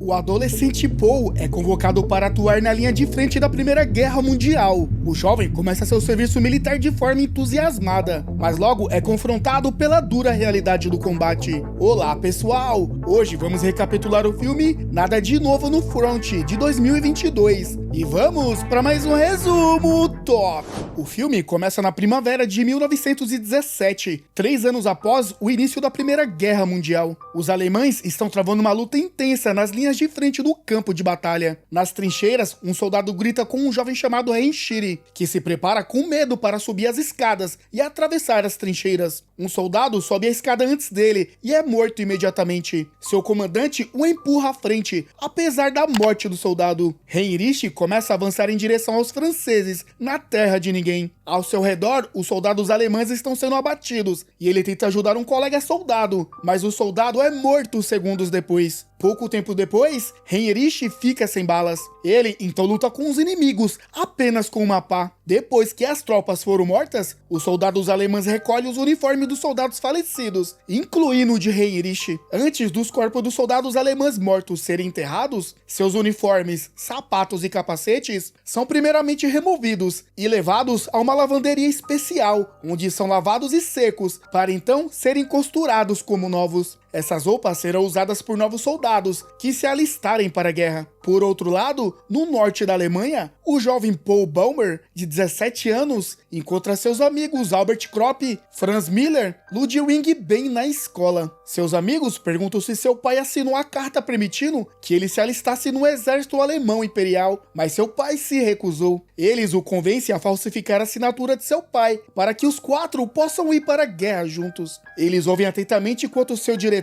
O adolescente Paul é convocado para atuar na linha de frente da Primeira Guerra Mundial. O jovem começa seu serviço militar de forma entusiasmada, mas logo é confrontado pela dura realidade do combate. Olá pessoal, hoje vamos recapitular o filme Nada de Novo no Front, de 2022. E vamos para mais um resumo top! O filme começa na primavera de 1917, 3 anos após o início da Primeira Guerra Mundial. Os alemães estão travando uma luta intensa nas linhas de frente do campo de batalha. Nas trincheiras, um soldado grita com um jovem chamado Henshiri, que se prepara com medo para subir as escadas e atravessar as trincheiras. Um soldado sobe a escada antes dele e é morto imediatamente. Seu comandante o empurra à frente, apesar da morte do soldado. Heinrich começa a avançar em direção aos franceses, na terra de ninguém. Ao seu redor, os soldados alemães estão sendo abatidos, e ele tenta ajudar um colega soldado, mas o soldado é morto segundos depois. Pouco tempo depois, Heinrich fica sem balas. Ele então luta com os inimigos, apenas com uma pá. Depois que as tropas foram mortas, os soldados alemães recolhem os uniformes dos soldados falecidos, incluindo o de Heinrich. Antes dos corpos dos soldados alemães mortos serem enterrados, seus uniformes, sapatos e capacetes são primeiramente removidos e levados a uma lavanderia especial, onde são lavados e secos, para então serem costurados como novos. Essas roupas serão usadas por novos soldados que se alistarem para a guerra. Por outro lado, no norte da Alemanha, o jovem Paul Baumer, de 17 anos, encontra seus amigos Albert Kropp, Franz Miller, Ludwig bem na escola. Seus amigos perguntam se seu pai assinou a carta permitindo que ele se alistasse no exército alemão imperial, mas seu pai se recusou. Eles o convencem a falsificar a assinatura de seu pai, para que os 4 possam ir para a guerra juntos. Eles ouvem atentamente enquanto seu diretor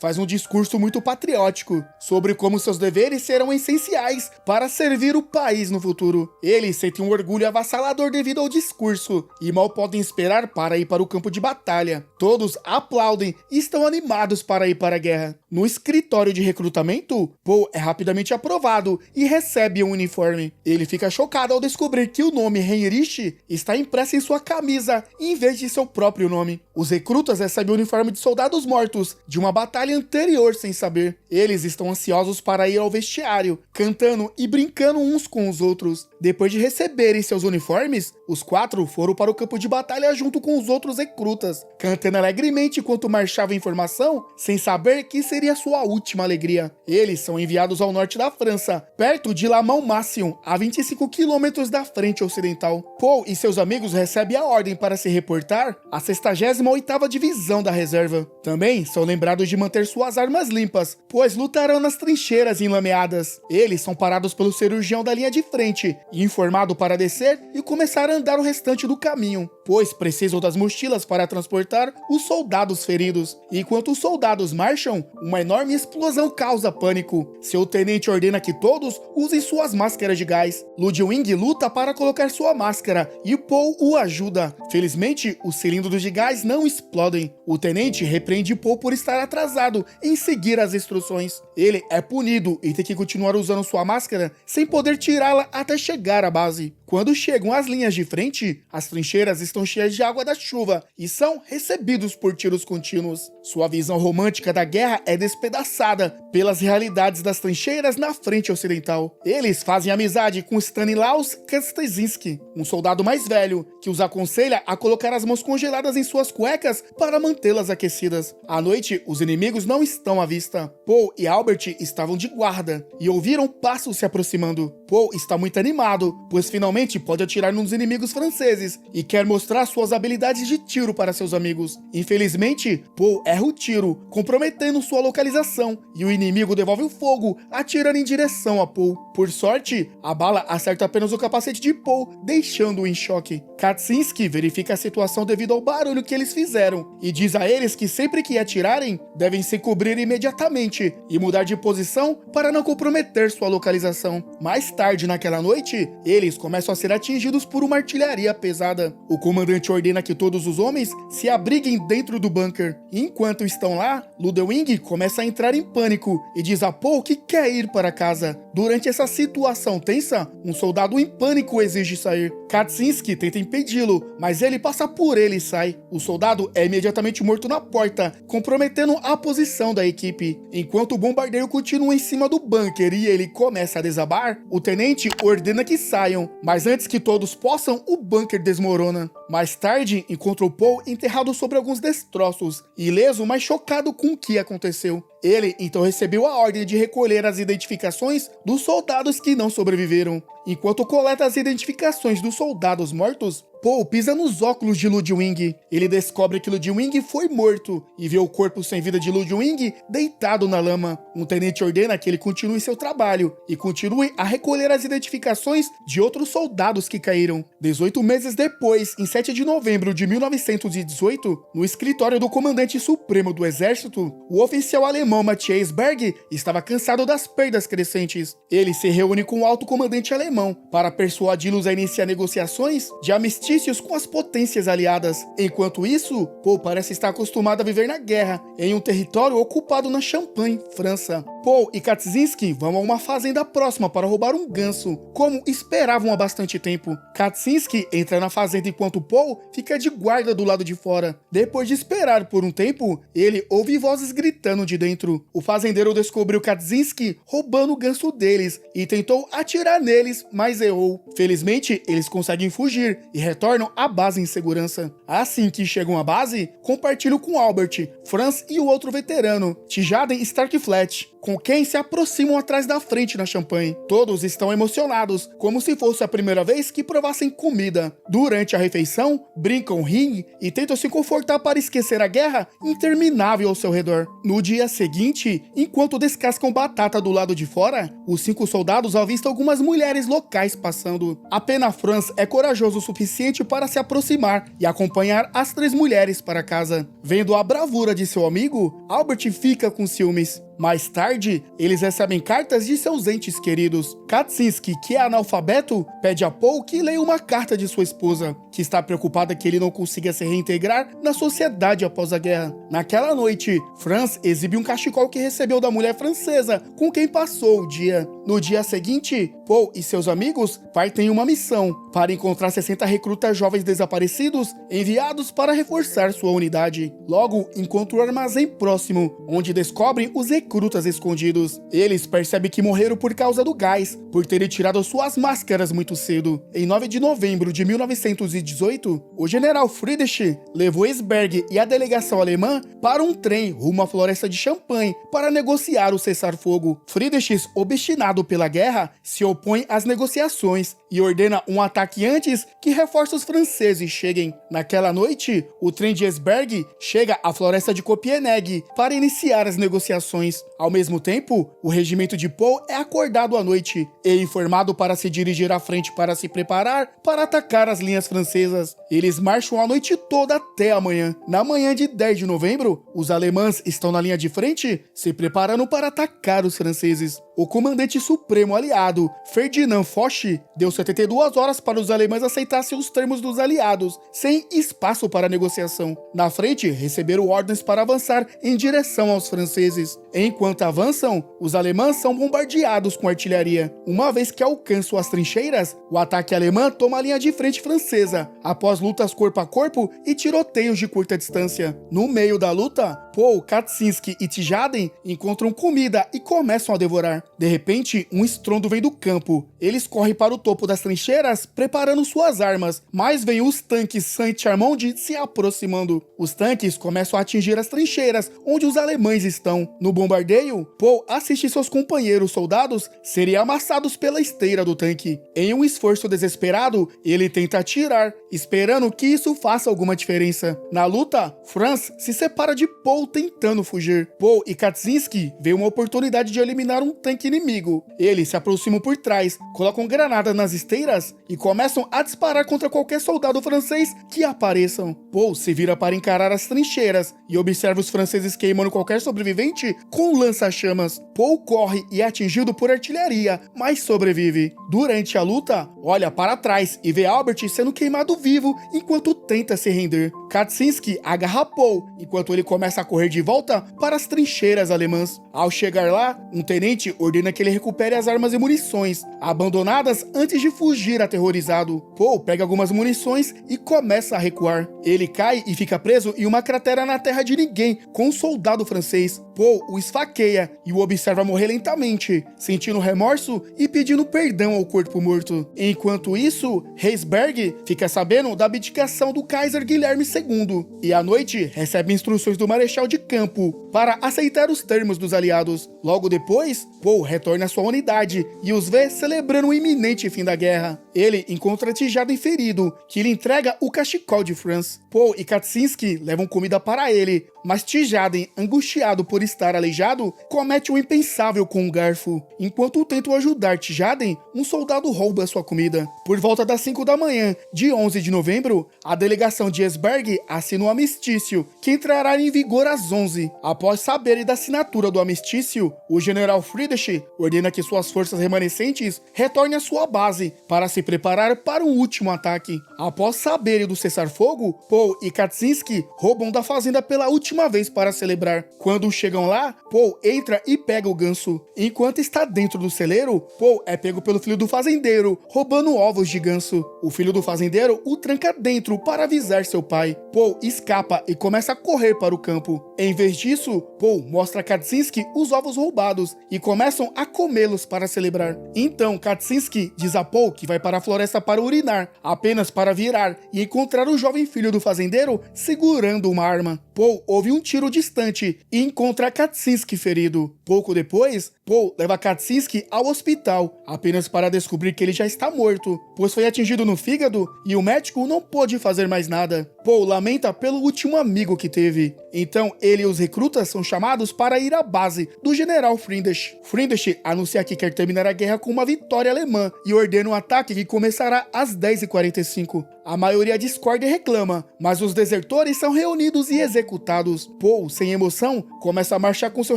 faz um discurso muito patriótico sobre como seus deveres serão essenciais para servir o país no futuro. Eles sentem um orgulho avassalador devido ao discurso e mal podem esperar para ir para o campo de batalha. Todos aplaudem e estão animados para ir para a guerra. No escritório de recrutamento, Paul é rapidamente aprovado e recebe um uniforme. Ele fica chocado ao descobrir que o nome Heinrich está impresso em sua camisa em vez de seu próprio nome. Os recrutas recebem o uniforme de soldados mortos de uma batalha anterior sem saber. Eles estão ansiosos para ir ao vestiário, cantando e brincando uns com os outros. Depois de receberem seus uniformes, os 4 foram para o campo de batalha junto com os outros recrutas, cantando alegremente enquanto marchava em formação, sem saber que seria sua última alegria. Eles são enviados ao norte da França, perto de La Mont-Massion, a 25 quilômetros da frente ocidental. Paul e seus amigos recebem a ordem para se reportar à 68ª Divisão da Reserva. Também são lembrados de manter suas armas limpas, pois lutarão nas trincheiras enlameadas. Eles são parados pelo cirurgião da linha de frente e informado para descer e começar a andar o restante do caminho, pois precisam das mochilas para transportar os soldados feridos. Enquanto os soldados marcham, uma enorme explosão causa pânico. Seu tenente ordena que todos usem suas máscaras de gás. Ludwig luta para colocar sua máscara e Paul o ajuda. Felizmente, os cilindros de gás não explodem. O tenente repreende Paul por estar atrasado em seguir as instruções. Ele é punido e tem que continuar usando sua máscara sem poder tirá-la até chegar à base. Quando chegam às linhas de frente, as trincheiras estão cheias de água da chuva e são recebidos por tiros contínuos. Sua visão romântica da guerra é despedaçada pelas realidades das trincheiras na frente ocidental. Eles fazem amizade com Stanislaus Kaczynski, um soldado mais velho, que os aconselha a colocar as mãos congeladas em suas cuecas para mantê-las aquecidas. À noite, os inimigos não estão à vista. Paul e Albert estavam de guarda e ouviram passos se aproximando. Paul está muito animado, pois finalmente pode atirar nos inimigos franceses e quer mostrar suas habilidades de tiro para seus amigos. Infelizmente, Paul erra o tiro, comprometendo sua localização, e o inimigo devolve o fogo, atirando em direção a Paul. Por sorte, a bala acerta apenas o capacete de Paul, deixando-o em choque. Kaczynski verifica a situação devido ao barulho que eles fizeram e diz a eles que sempre que atirarem, devem se cobrir imediatamente e mudar de posição para não comprometer sua localização. Mais tarde naquela noite, eles começam a ser atingidos por uma artilharia pesada. O comandante ordena que todos os homens se abriguem dentro do bunker. Enquanto estão lá, Ludwig começa a entrar em pânico e diz a Paul que quer ir para casa. Durante essa situação tensa, um soldado em pânico exige sair. Kaczynski tenta impedi-lo, mas ele passa por ele e sai. O soldado é imediatamente morto na porta, comprometendo a posição da equipe. Enquanto o bombardeio continua em cima do bunker e ele começa a desabar, o tenente ordena que saiam, mas antes que todos possam, o bunker desmorona. Mais tarde, encontrou Paul enterrado sobre alguns destroços, ileso, mas chocado com o que aconteceu. Ele então recebeu a ordem de recolher as identificações dos soldados que não sobreviveram. Enquanto coleta as identificações dos soldados mortos, Paul pisa nos óculos de Ludwig. Ele descobre que Ludwig foi morto e vê o corpo sem vida de Ludwig deitado na lama. Um tenente ordena que ele continue seu trabalho e continue a recolher as identificações de outros soldados que caíram. 18 meses depois, em 7 de novembro de 1918, no escritório do comandante supremo do exército, o oficial alemão Matthias Berg estava cansado das perdas crescentes. Ele se reúne com o alto comandante alemão para persuadi-los a iniciar negociações de armistícios com as potências aliadas. Enquanto isso, Paul parece estar acostumado a viver na guerra, em um território ocupado na Champagne, França. Paul e Kaczynski vão a uma fazenda próxima para roubar um ganso, como esperavam há bastante tempo. Kaczynski entra na fazenda enquanto Paul fica de guarda do lado de fora. Depois de esperar por um tempo, ele ouve vozes gritando de dentro. O fazendeiro descobriu Kaczynski roubando o ganso deles e tentou atirar neles, mas errou. Felizmente, eles conseguem fugir e retornam à base em segurança. Assim que chegam à base, compartilham com Albert, Franz e o outro veterano, Tjaden Starkflat, com quem se aproximam atrás da frente na Champagne. Todos estão emocionados, como se fosse a primeira vez que provassem comida. Durante a refeição, brincam, riem e tentam se confortar para esquecer a guerra interminável ao seu redor. No dia seguinte, enquanto descascam batata do lado de fora, os 5 soldados avistam algumas mulheres locais passando. Apenas Franz é corajoso o suficiente para se aproximar e acompanhar as 3 mulheres para casa. Vendo a bravura de seu amigo, Albert fica com ciúmes. Mais tarde, eles recebem cartas de seus entes queridos. Kaczynski, que é analfabeto, pede a Paul que leia uma carta de sua esposa, que está preocupada que ele não consiga se reintegrar na sociedade após a guerra. Naquela noite, Franz exibe um cachecol que recebeu da mulher francesa com quem passou o dia. No dia seguinte, Paul e seus amigos partem em uma missão para encontrar 60 recrutas jovens desaparecidos enviados para reforçar sua unidade. Logo, encontram o armazém próximo, onde descobrem os recrutas escondidos. Eles percebem que morreram por causa do gás, por terem tirado suas máscaras muito cedo. Em 9 de novembro de 1918, o general Friedrich levou Esberg e a delegação alemã para um trem rumo à floresta de Champagne para negociar o cessar-fogo. Friedrich, obstinado pela guerra, se opõe às negociações e ordena um ataque antes que reforços franceses cheguem. Naquela noite, o trem de Esberg chega à floresta de Copenhague para iniciar as negociações. Ao mesmo tempo, o regimento de Paul é acordado à noite e informado para se dirigir à frente para se preparar para atacar as linhas francesas. Eles marcham a noite toda até amanhã. Na manhã de 10 de novembro, os alemães estão na linha de frente, se preparando para atacar os franceses. O comandante supremo aliado, Ferdinand Foch, deu 72 horas para os alemães aceitassem os termos dos aliados, sem espaço para negociação. Na frente, receberam ordens para avançar em direção aos franceses. Enquanto avançam, os alemães são bombardeados com artilharia. Uma vez que alcançam as trincheiras, o ataque alemão toma a linha de frente francesa, após lutas corpo a corpo e tiroteios de curta distância. No meio da luta, Paul, Kaczynski e Tjaden encontram comida e começam a devorar. De repente, um estrondo vem do campo. Eles correm para o topo das trincheiras, preparando suas armas, mas vêm os tanques Saint-Chamond se aproximando. Os tanques começam a atingir as trincheiras, onde os alemães estão. No bombardeio, Paul assiste seus companheiros soldados serem amassados pela esteira do tanque. Em um esforço desesperado, ele tenta atirar, esperando que isso faça alguma diferença. Na luta, Franz se separa de Paul tentando fugir. Paul e Kaczynski veem uma oportunidade de eliminar um tanque inimigo. inimigo. Eles se aproximam por trás, colocam granadas nas esteiras e começam a disparar contra qualquer soldado francês que apareçam. Paul se vira para encarar as trincheiras e observa os franceses queimando qualquer sobrevivente com lança-chamas. Paul corre e é atingido por artilharia, mas sobrevive. Durante a luta, olha para trás e vê Albert sendo queimado vivo enquanto tenta se render. Kaczynski agarra Paul enquanto ele começa a correr de volta para as trincheiras alemãs. Ao chegar lá, um tenente ordena que ele recupere as armas e munições, abandonadas antes de fugir aterrorizado. Paul pega algumas munições e começa a recuar. Ele cai e fica preso em uma cratera na terra de ninguém com um soldado francês. Paul o esfaqueia e o observa morrer lentamente, sentindo remorso e pedindo perdão ao corpo morto. Enquanto isso, Heisberg fica sabendo da abdicação do Kaiser Guilherme II e à noite recebe instruções do Marechal de Campo para aceitar os termos dos aliados. Logo depois, Paul retorna à sua unidade e os vê celebrando o iminente fim da guerra. Ele encontra Tijaden ferido, que lhe entrega o cachecol de France. Paul e Kaczynski levam comida para ele, mas Tijaden, angustiado por estar aleijado, comete o impensável com um garfo. Enquanto tentam ajudar Tijaden, um soldado rouba sua comida. Por volta das 5 da manhã de 11 de novembro, a delegação de Heisberg assina um armistício, que entrará em vigor às 11. Após saberem da assinatura do armistício, o general Friedrich ordena que suas forças remanescentes retornem à sua base para se preparar para um último ataque. Após saberem do cessar-fogo, Paul e Kaczynski roubam da fazenda pela última vez para celebrar. Quando chegam lá, Paul entra e pega o ganso. Enquanto está dentro do celeiro, Paul é pego pelo filho do fazendeiro, roubando ovos de ganso. O filho do fazendeiro o tranca dentro para avisar seu pai. Paul escapa e começa a correr para o campo. Em vez disso, Paul mostra a Kaczynski os ovos roubados e começam a comê-los para celebrar. Então Kaczynski diz a Paul que vai para a floresta para urinar, apenas para virar e encontrar o jovem filho do fazendeiro segurando uma arma. Paul ouve um tiro distante e encontra Kaczynski ferido. Pouco depois, Paul leva Kaczynski ao hospital, apenas para descobrir que ele já está morto, pois foi atingido no fígado e o médico não pôde fazer mais nada. Paul lamenta pelo último amigo que teve. Então ele e os recrutas são chamados para ir à base do general Friedrich. Friedrich anuncia que quer terminar a guerra com uma vitória alemã e ordena um ataque que começará às 10h45. A maioria discorda e reclama, mas os desertores são reunidos e executados. Paul, sem emoção, começa a marchar com seu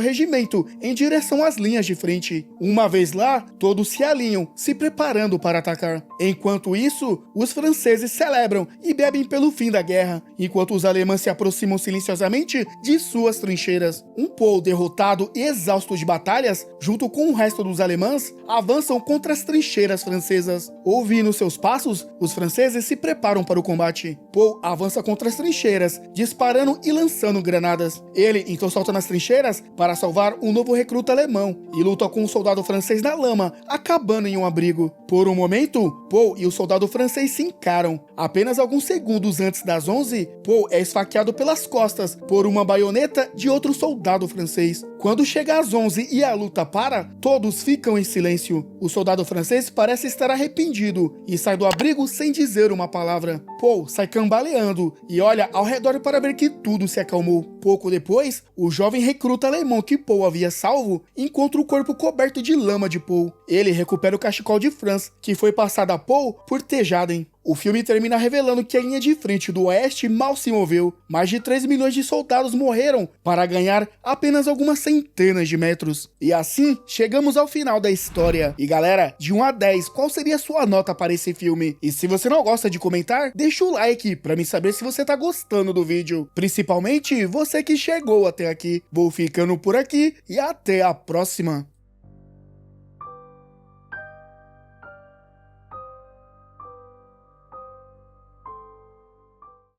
regimento em direção às linhas de frente. Uma vez lá, todos se alinham, se preparando para atacar. Enquanto isso, os franceses celebram e bebem pelo fim da guerra, enquanto os alemães se aproximam silenciosamente de suas trincheiras. Um Paul derrotado e exausto de batalhas, junto com o resto dos alemães, avançam contra as trincheiras francesas. Ouvindo seus passos, os franceses se preparam para o combate. Paul avança contra as trincheiras, disparando e lançando granadas. Ele então salta nas trincheiras para salvar um novo recruta alemão e luta com um soldado francês na lama, acabando em um abrigo. Por um momento, Paul e o soldado francês se encaram. Apenas alguns segundos antes das 11, Paul é esfaqueado pelas costas por uma baioneta de outro soldado francês. Quando chega às 11 e a luta para, todos ficam em silêncio. O soldado francês parece estar arrependido e sai do abrigo sem dizer uma palavra. Paul sai cambaleando e olha ao redor para ver que tudo se acalmou. Pouco depois, o jovem recruta alemão que Paul havia salvo encontra o corpo coberto de lama de Paul. Ele recupera o cachecol de France, que foi passado a Paul por Tijaden. O filme termina revelando que a linha de frente do Oeste mal se moveu. Mais de 3 milhões de soldados morreram para ganhar apenas algumas centenas de metros. E assim, chegamos ao final da história. E galera, de 1 a 10, qual seria a sua nota para esse filme? E se você não gosta de comentar, deixa o like para mim saber se você tá gostando do vídeo. Principalmente você que chegou até aqui. Vou ficando por aqui e até a próxima.